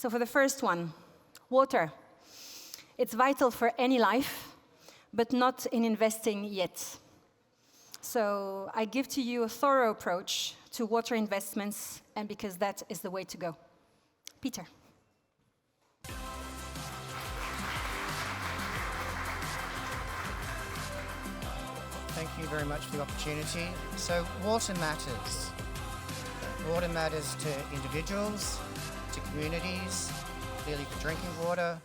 So for the first one, water. It's vital for any life, but not in investing yet. So I give to you a thorough approach to water investments, and because that is the way to go. Peter. Thank you very much for the opportunity. So water matters. Water matters to individuals, to communities, clearly for drinking water.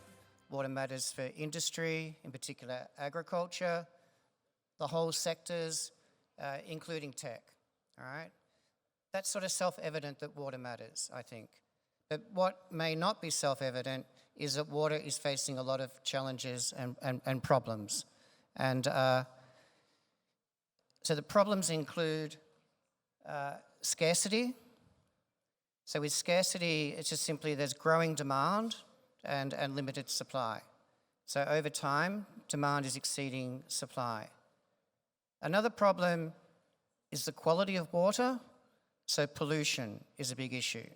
Water matters for industry, in particular agriculture, the whole sectors, including tech, all right? That's sort of self-evident that water matters, I think. But what may not be self-evident is that water is facing a lot of challenges and problems. And so the problems include scarcity. So with scarcity, it's just simply there's growing demand and limited supply. So over time, demand is exceeding supply. Another problem is the quality of water, so pollution is a big issue.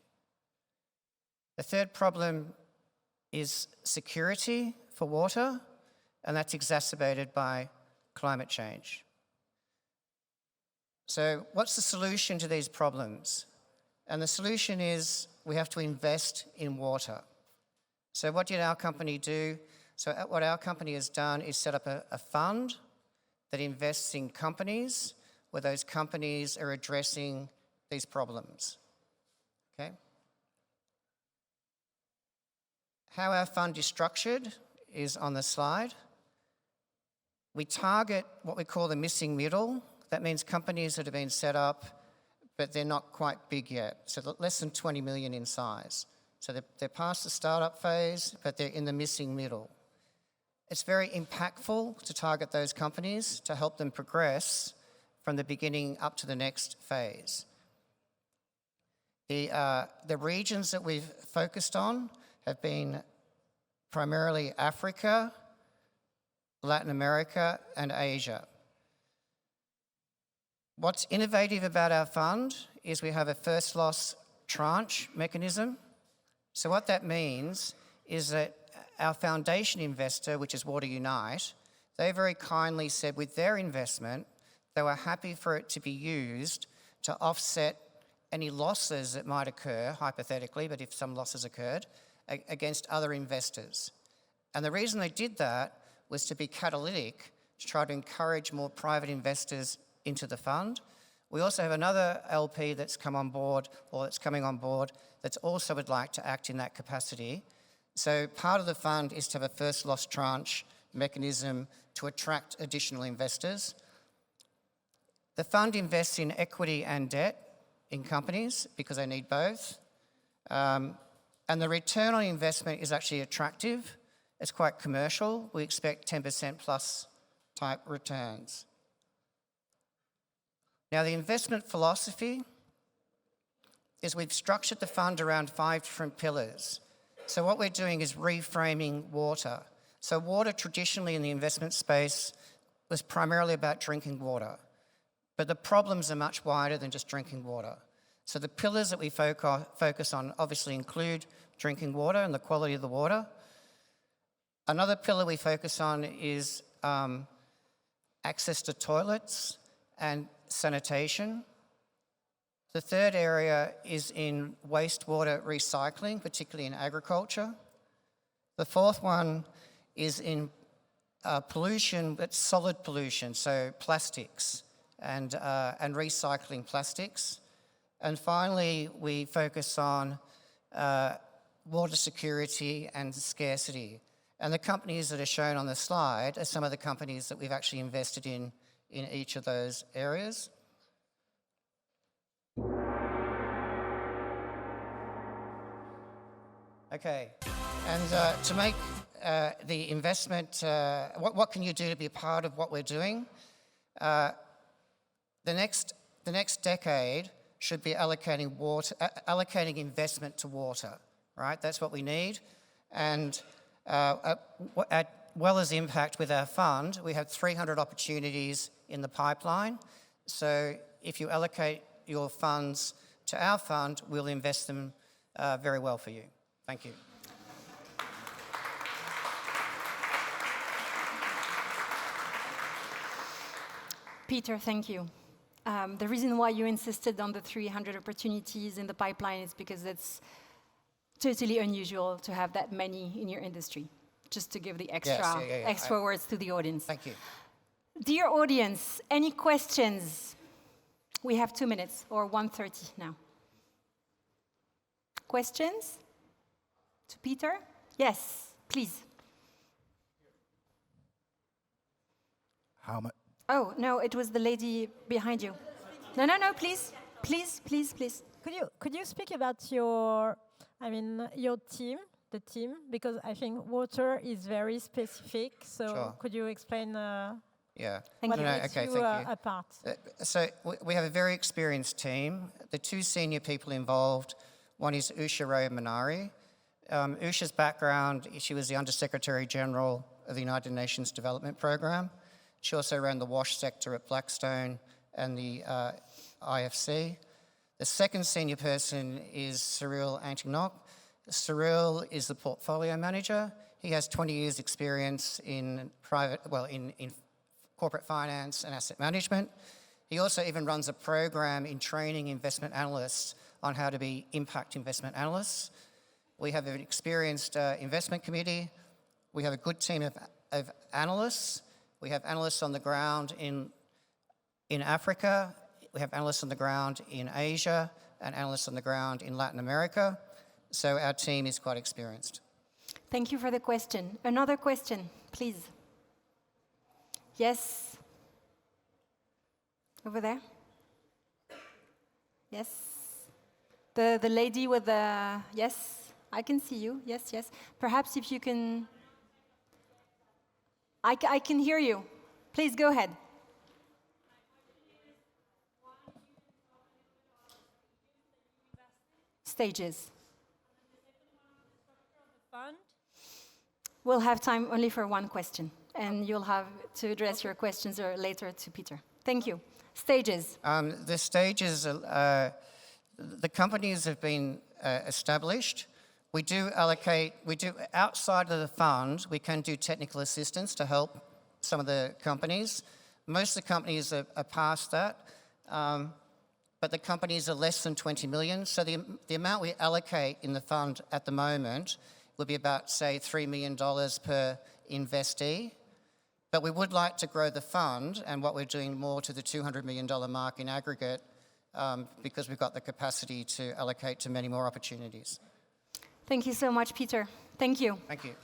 The third problem is security for water, and that's exacerbated by climate change. So what's the solution to these problems? And the solution is we have to invest in water. So what did our company do? So what our company has done is set up a fund that invests in companies where those companies are addressing these problems, okay? How our fund is structured is on the slide. We target what we call the missing middle. That means companies that have been set up, but they're not quite big yet, so less than 20 million in size. So they're past the startup phase, but they're in the missing middle. It's very impactful to target those companies to help them progress from the beginning up to the next phase. The regions that we've focused on have been primarily Africa, Latin America, and Asia. What's innovative about our fund is we have a first loss tranche mechanism. So what that means is that our foundation investor, which is Water Unite, they very kindly said with their investment, they were happy for it to be used to offset any losses that might occur, hypothetically, but if some losses occurred, against other investors. And the reason they did that was to be catalytic, to try to encourage more private investors into the fund. We also have another LP that's come on board, or that's coming on board, that's also would like to act in that capacity. So part of the fund is to have a first loss tranche mechanism to attract additional investors. The fund invests in equity and debt in companies because they need both. And the return on investment is actually attractive. It's quite commercial. We expect 10% plus type returns. Now, the investment philosophy is we've structured the fund around 5 different pillars. So what we're doing is reframing water. So water traditionally in the investment space was primarily about drinking water, but the problems are much wider than just drinking water. So the pillars that we focus on obviously include drinking water and the quality of the water. Another pillar we focus on is access to toilets and sanitation. The third area is in wastewater recycling, particularly in agriculture. The fourth one is in pollution, but solid pollution, so plastics and recycling plastics. And finally, we focus on water security and scarcity. And the companies that are shown on the slide are some of the companies that we've actually invested in each of those areas. Okay, and to make the investment, what can you do to be a part of what we're doing? The next decade should be allocating investment to water, right? That's what we need. And as well as impact with our fund, we have 300 opportunities in the pipeline. So if you allocate your funds to our fund, we'll invest them very well for you. Thank you. Peter, thank you. The reason why you insisted on the 300 opportunities in the pipeline is because it's totally unusual to have that many in your industry. Just to give the extra, extra words to the audience. Thank you. Dear audience, any questions? We have 2 minutes, or 1:30 now. Questions? To Peter? Yes, please. How much? Oh, no, it was the lady behind you. No, no, no, please. Please, please, please. Could you speak about your team, the team? Because I think water is very specific. So Sure. could you explain Thank you. makes you apart? So we have a very experienced team. The two senior people involved, one is Usha Manari. Usha's background, she was the Undersecretary General of the United Nations Development Programme. She also ran the WASH sector at Blackstone and the IFC. The second senior person is Cyril Antignok. Cyril is the portfolio manager. He has 20 years experience in in corporate finance and asset management. He also even runs a program in training investment analysts on how to be impact investment analysts. We have an experienced investment committee. We have a good team of analysts. We have analysts on the ground in Africa. We have analysts on the ground in Asia and analysts on the ground in Latin America. So our team is quite experienced. Thank you for the question. Another question, please. Yes. Over there. Yes. The lady with the, yes, I can see you. Yes, yes. Perhaps if you can, I can hear you. Please go ahead. Stages. Fund? We'll have time only for one question, and you'll have to address your questions later to Peter. Thank you. Stages. The stages, the companies have been established. We do outside of the fund, we can do technical assistance to help some of the companies. Most of the companies are past that, but the companies are less than 20 million. So the amount we allocate in the fund at the moment would be about, say, $3 million per investee. But we would like to grow the fund, and what we're doing more to the $200 million mark in aggregate, because we've got the capacity to allocate to many more opportunities. Thank you so much, Peter. Thank you. Thank you.